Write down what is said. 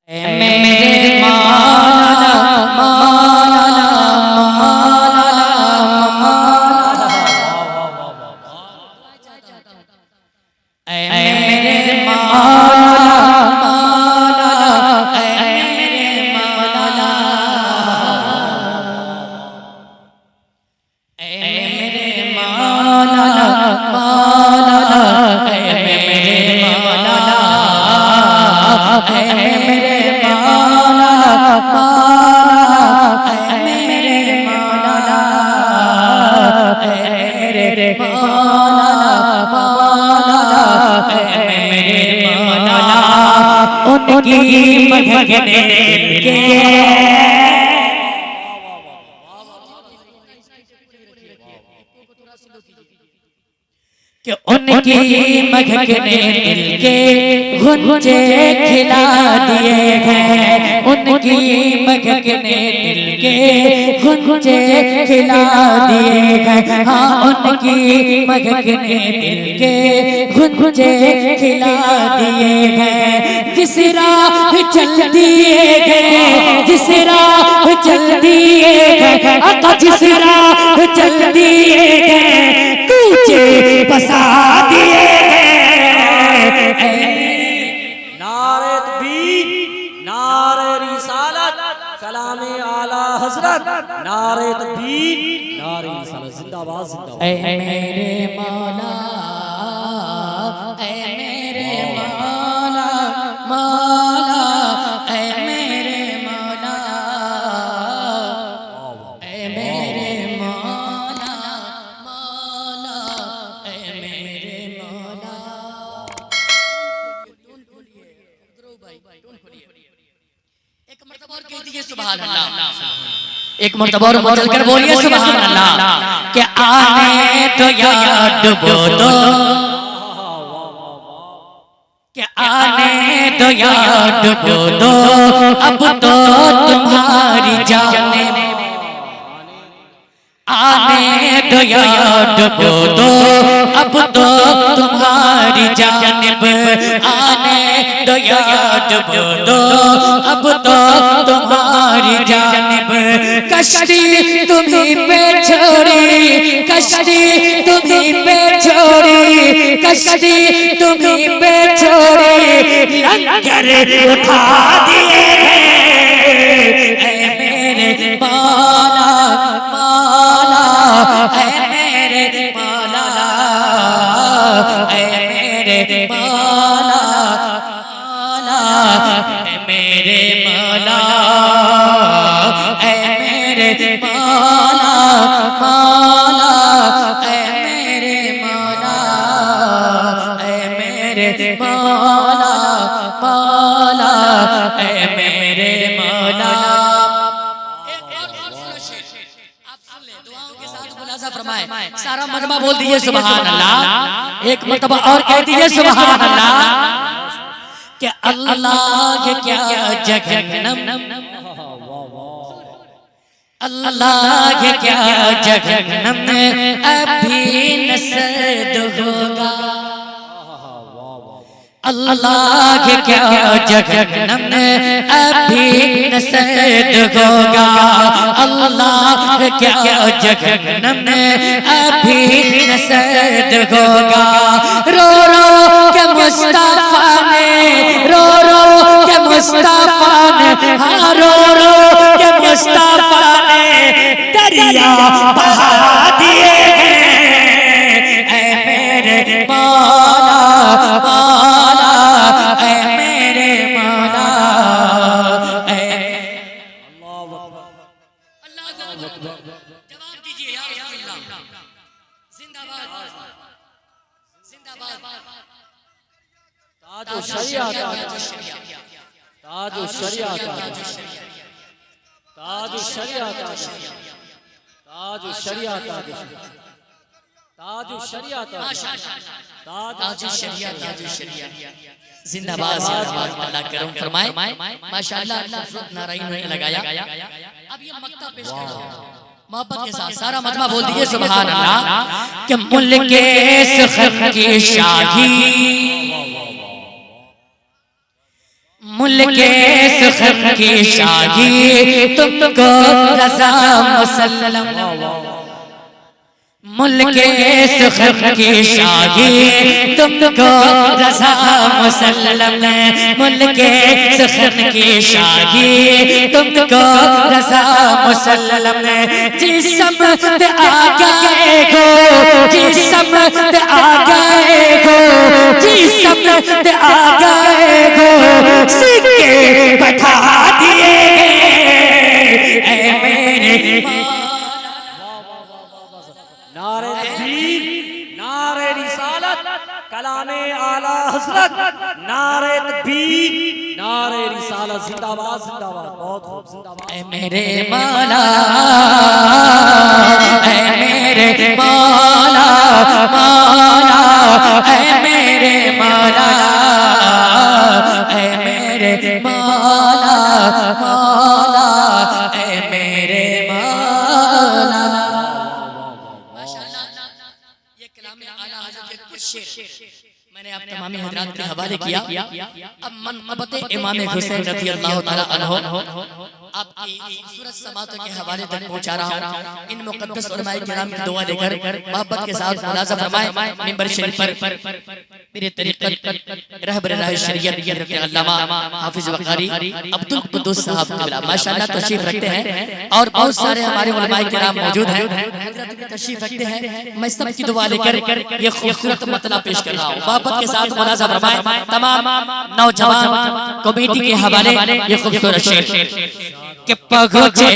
मेरे मौला मौला मौला मौला मेरे मौला मौला मेरे मौला मेरे मौला मौला मेरे मौला मेरे मौला मौला मेरे मौला मेरे मौला मौला मेरे मौला उनकी मगने के कि उनकी महकने दिल के गुंजे खिला दिए हैं, उनकी महकने दिल के गुंजे खिला दिए हैं, हाँ उनकी महकने दिल के गुंजे खिला दिए हैं। जिस राह चल दिए गए, जिस राह चल दिए गए, आका जिस राह चल दिए गए कूचे बसा दिए हैं। नारे तकबीर, नारे रिसालत, कलामे आला हजरत, नारे तकबीर, नारे रिसालत, जिंदाबाद जिंदाबाद। ऐ मेरे मौला, ऐ मेरे मौला मौला, ऐ मेरे मौला, ऐ मेरे मौला मौला, ऐ मेरे मौला। एक मर्तबा और कह दीजिए सुभान अल्लाह, एक मर्तबा और चल कर बोलिए सुभान अल्लाह। कि आने तो याद डुबो दो, कि आने तो याद डुबो दो, अब तो तुम्हारी जाने आने तो याद डुबो दो, अब तो तुम्हारी जानिब आने तो याद डुबो दो, अब तो तुम्हारी जानिब। कश्ती तुम्हीं पे छोड़ी, कश्ती तुम्हीं पे छोड़ी, कश्ती तुम्हीं पे छोड़ी, लंगर उठा दिए हैं। मेरे मौला मौला, ऐ मेरे मौला, ऐ मेरे मौला मौला, ऐ मेरे मौला, ऐ मेरे मौला मौला, ऐ मेरे मौला, ऐ मेरे मौला मौला, ऐ मेरे मौला। सारा मरतबा बोल दीजिए सुभान अल्लाह, एक मरतबा और कह दीजिए सुभान अल्लाह। कि अल्लाह क्या जहन्नम, अल्लाह क्या जहन्नम अभी नसद होगा, अल्लाह क्या जहन्नम अभी नसद होगा, अल्लाह क्या जहन्नम अभी नसद होगा। रो रो के मुस्तफा ने, रो रो के मुस्तफा ने, हाँ रो रो के मुस्तफा ने दरिया बहा दिए हैं। ऐ मेरे मौला मौला, ऐ मेरे मौला, ऐ अल्लाह जवाब दीजिए या रसूल अल्लाह। जिंदाबाद जिंदाबाद। ताजो शरिया, ताजो शरिया, ताजो शरिया, ताजो शरिया, ताजो शरिया, ताजो शरिया, ताजो शरिया, ताजो शरिया। जिंदाबाद जिंदाबाद। अल्लाह करम फरमाए। माशाअल्लाह नारायण ने लगाया। अब ये मक्ता पेश कर मोहब्बत के साथ सारा मजमा बोल दीजिए सुभान अल्लाह। कि मुल्के सखर की शाही मुल्के सुखर की शाही तुमको रज़ा मुसल्लम, मुल्के सुखर की शाही तुमको रज़ा मुसल्लम, मुल्के सुखर की शाही तुमको रज़ा मुसल्लम। जिस समत आ गए हो, जिस समत आ गए हो, जिस समत आ गए हो, सिक्के बैठा दिए ऐ मेरे नारे तकबीर, नारे रिसालत, कलामे आला हज़रत, नारे तकबीर, नारे रिसालत, जिंदाबाद जिंदाबाद, बहुत खूब जिंदाबाद। ऐ मेरे मौला, ऐ मेरे मौला, मौला, ऐ मेरे मौला, ऐ मेरे मौला, मौला, ऐ मेरे मौला। माशाअल्लाह, ये कलामे आला हज़रत के कुछ शेर मैंने आप तमामी हज़रात के हवाले किया। अब मनक़बत इमाम हुसैन रज़ी अल्लाह ताला अन्हु आपकी खूबसूरत समातों के हवाले तक पहुंचा रहा हूं। इन मुक़द्दस उलमाए किराम की दुआ लेकर मोहब्बत के साथ मुलाज़ा फरमाएं मिंबर शरीफ पर मेरे तरीक़त रहबर शरीयत हज़रत अल्लामा हाफिज़ वक़ारी अब्दुल कुद्दूस साहब क़िबला माशाअल्लाह तशरीफ रखते हैं और बहुत सारे हमारे उलमाए किराम मौजूद हैं, हज़रत भी तशरीफ रखते हैं। मैं सब की दुआ लेकर ये खूबसूरत मतला पेश कर रहा हूं। मोहब्बत के साथ मुलाज़ा फरमाएं तमाम नौजवान कमेटी के हवाले ये खूबसूरत शेर के पहुंचे